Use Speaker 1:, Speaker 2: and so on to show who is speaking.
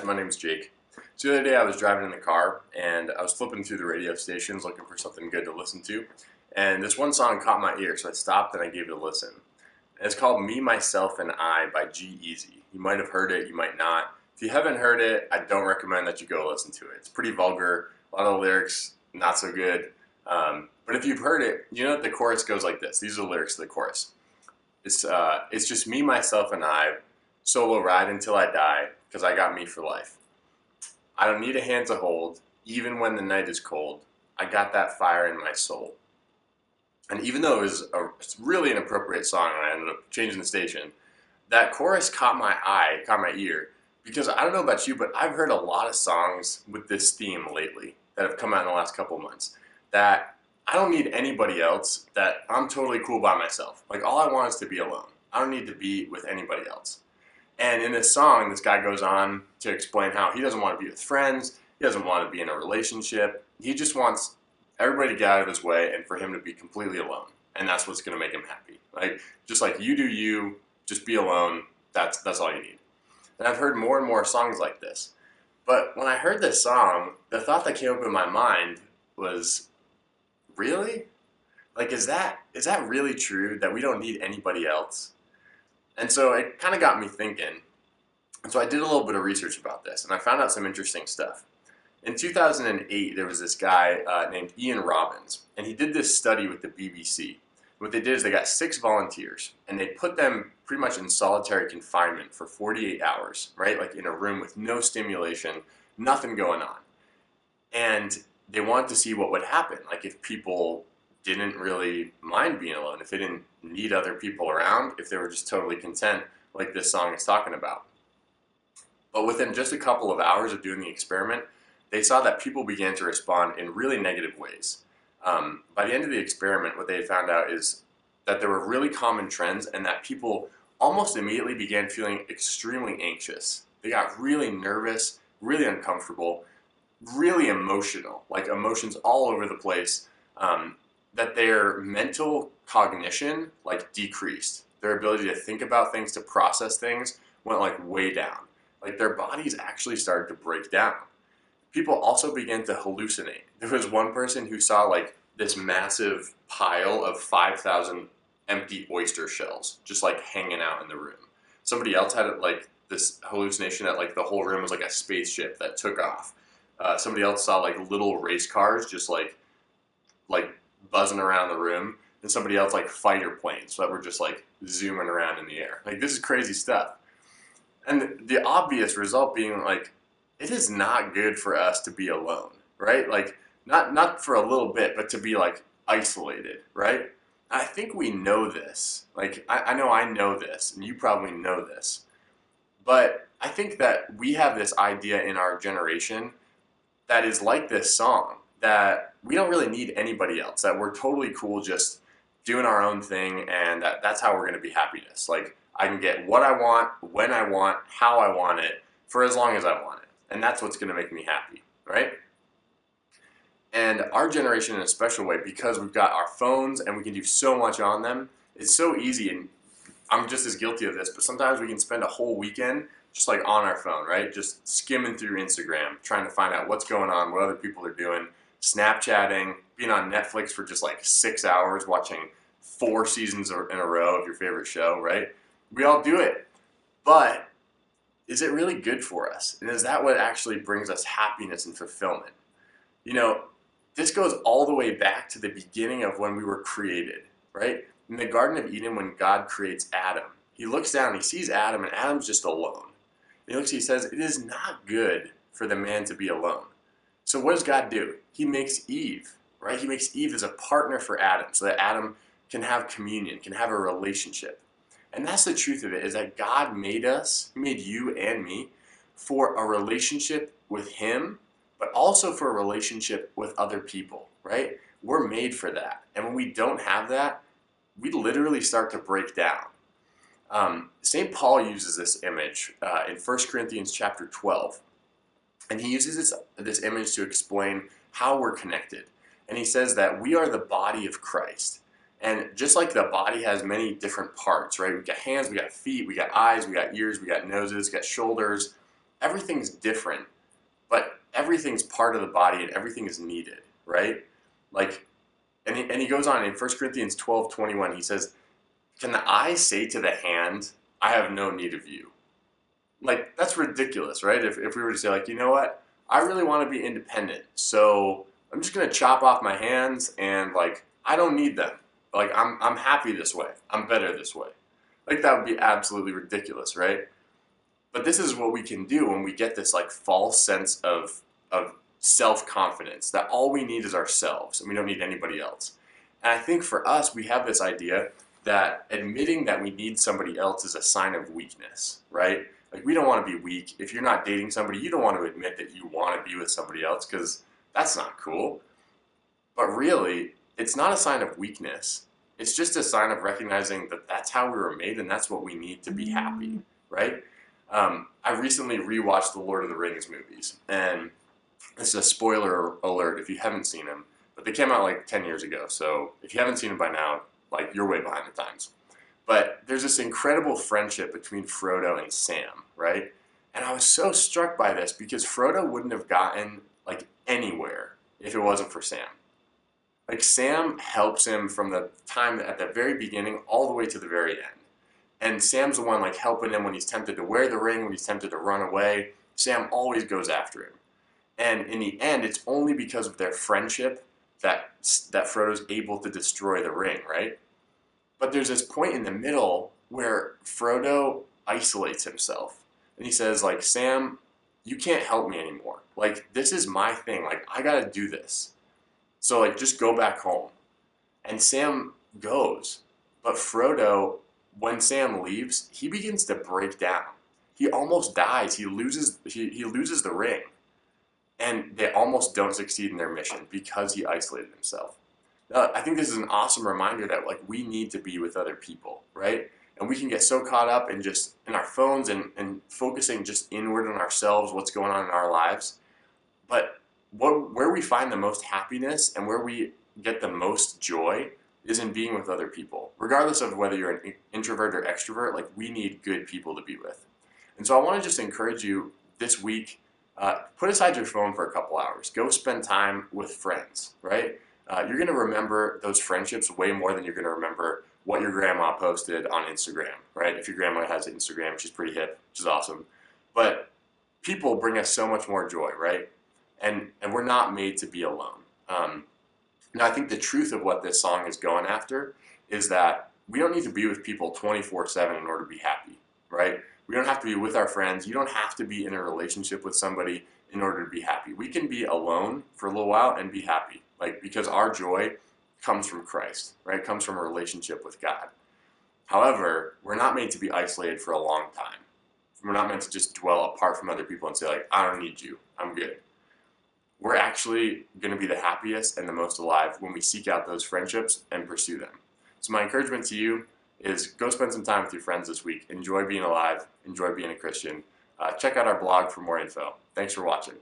Speaker 1: my name's Jake. So the other day I was driving in the car and I was flipping through the radio stations looking for something good to listen to. And this one song caught my ear, so I stopped and I gave it a listen. And it's called Me, Myself, and I by G-Eazy. You might have heard it, you might not. If you haven't heard it, I don't recommend that you go listen to it. It's pretty vulgar, a lot of the lyrics not so good. But if you've heard it, you know that the chorus goes like this. These are the lyrics to the chorus. It's just me, myself, and I, solo ride until I die, because I got me for life. I don't need a hand to hold, even when the night is cold. I got that fire in my soul. And even though it's really an appropriate song, and I ended up changing the station, that chorus caught my eye, caught my ear, because I don't know about you, but I've heard a lot of songs with this theme lately that have come out in the last couple of months that I don't need anybody else, that I'm totally cool by myself. Like, all I want is to be alone. I don't need to be with anybody else. And in this song, this guy goes on to explain how he doesn't want to be with friends, he doesn't want to be in a relationship, he just wants everybody to get out of his way and for him to be completely alone. And that's what's going to make him happy. Like, just like you do you, just be alone, that's all you need. And I've heard more and more songs like this. But when I heard this song, the thought that came up in my mind was, really? Like, is that really true, that we don't need anybody else? And so it kind of got me thinking. And so I did a little bit of research about this, and I found out some interesting stuff. In 2008, there was this guy named Ian Robbins, and he did this study with the BBC. What they did is they got 6 volunteers, and they put them pretty much in solitary confinement for 48 hours, right? Like in a room with no stimulation, nothing going on. And they wanted to see what would happen, like if people didn't really mind being alone, if they didn't need other people around, if they were just totally content, like this song is talking about. But within just a couple of hours of doing the experiment, they saw that people began to respond in really negative ways. By the end of the experiment, what they had found out is that there were really common trends and that people almost immediately began feeling extremely anxious. They got really nervous, really uncomfortable, really emotional, like emotions all over the place, that their mental cognition like decreased. Their ability to think about things, to process things, went like way down. Like their bodies actually started to break down. People also began to hallucinate. There was one person who saw like this massive pile of 5,000 empty oyster shells just like hanging out in the room. Somebody else had like this hallucination that like the whole room was like a spaceship that took off. Somebody else saw like little race cars just like buzzing around the room, and somebody else like fighter planes that were just like zooming around in the air. Like, this is crazy stuff. And the obvious result being like, it is not good for us to be alone, right? Like, not for a little bit, but to be like isolated, right? I think we know this. Like, I know this, and you probably know this. But I think that we have this idea in our generation that is like this song, that we don't really need anybody else, that we're totally cool just doing our own thing, and that's how we're going to be happiness. Like, I can get what I want, when I want, how I want it, for as long as I want it. And that's what's going to make me happy, right? And our generation in a special way, because we've got our phones and we can do so much on them, it's so easy, and I'm just as guilty of this, but sometimes we can spend a whole weekend just like on our phone, right? Just skimming through Instagram, trying to find out what's going on, what other people are doing, Snapchatting, being on Netflix for just like 6 hours, watching 4 seasons in a row of your favorite show, right? We all do it. But is it really good for us? And is that what actually brings us happiness and fulfillment? You know, this goes all the way back to the beginning of when we were created, right? In the Garden of Eden, when God creates Adam, he looks down and he sees Adam, and Adam's just alone. And he says, it is not good for the man to be alone. So what does God do? He makes Eve, right? He makes Eve as a partner for Adam so that Adam can have communion, can have a relationship. And that's the truth of it, is that God made us, he made you and me, for a relationship with him, but also for a relationship with other people, right? We're made for that. And when we don't have that, we literally start to break down. St. Paul uses this image in 1 Corinthians chapter 12. And he uses this image to explain how we're connected. And he says that we are the body of Christ. And just like the body has many different parts, right? We got hands, we got feet, we got eyes, we got ears, we got noses, we got shoulders. everything's different, but everything's part of the body and everything is needed, right? Like, and he goes on in 1 Corinthians 12:21, he says, can the eye say to the hand, I have no need of you? Like, that's ridiculous, right? If we were to say, like, you know what? I really want to be independent, so I'm just going to chop off my hands and, like, I don't need them. Like, I'm happy this way. I'm better this way. Like, that would be absolutely ridiculous, right? But this is what we can do when we get this, like, false sense of self-confidence, that all we need is ourselves and we don't need anybody else. And I think for us, we have this idea that admitting that we need somebody else is a sign of weakness, right? Like, we don't want to be weak. If you're not dating somebody, you don't want to admit that you want to be with somebody else because that's not cool. But really, it's not a sign of weakness. It's just a sign of recognizing that that's how we were made and that's what we need to be happy, right? I recently rewatched the Lord of the Rings movies, and this is a spoiler alert if you haven't seen them, but they came out like 10 years ago, so if you haven't seen them by now, like, you're way behind the times. But there's this incredible friendship between Frodo and Sam, right? And I was so struck by this because Frodo wouldn't have gotten, like, anywhere if it wasn't for Sam. Like, Sam helps him from the time at the very beginning all the way to the very end. And Sam's the one, like, helping him when he's tempted to wear the ring, when he's tempted to run away. Sam always goes after him. And in the end, it's only because of their friendship that Frodo's able to destroy the ring, right? But there's this point in the middle where Frodo isolates himself. And he says, like, Sam, you can't help me anymore. Like, this is my thing. Like, I gotta do this. So, like, just go back home. And Sam goes. But Frodo, when Sam leaves, he begins to break down. He almost dies. He loses the ring. And they almost don't succeed in their mission because he isolated himself. Now, I think this is an awesome reminder that, like, we need to be with other people, right? And we can get so caught up in just in our phones and focusing just inward on ourselves, what's going on in our lives. But where we find the most happiness and where we get the most joy is in being with other people. Regardless of whether you're an introvert or extrovert, like, we need good people to be with. And so I want to just encourage you this week, put aside your phone for a couple hours. Go spend time with friends, right? You're going to remember those friendships way more than you're going to remember what your grandma posted on Instagram, right? If your grandma has Instagram, she's pretty hip, which is awesome. But people bring us so much more joy, right? And we're not made to be alone. Now, I think the truth of what this song is going after is that we don't need to be with people 24/7 in order to be happy, right? We don't have to be with our friends. You don't have to be in a relationship with somebody in order to be happy. We can be alone for a little while and be happy, like, because our joy comes from Christ, right? It comes from a relationship with God. However, we're not made to be isolated for a long time. We're not meant to just dwell apart from other people and say, like, I don't need you, I'm good. We're actually going to be the happiest and the most alive when we seek out those friendships and pursue them. So my encouragement to you is go spend some time with your friends this week. Enjoy being alive. Enjoy being a Christian. Check out our blog for more info. Thanks for watching.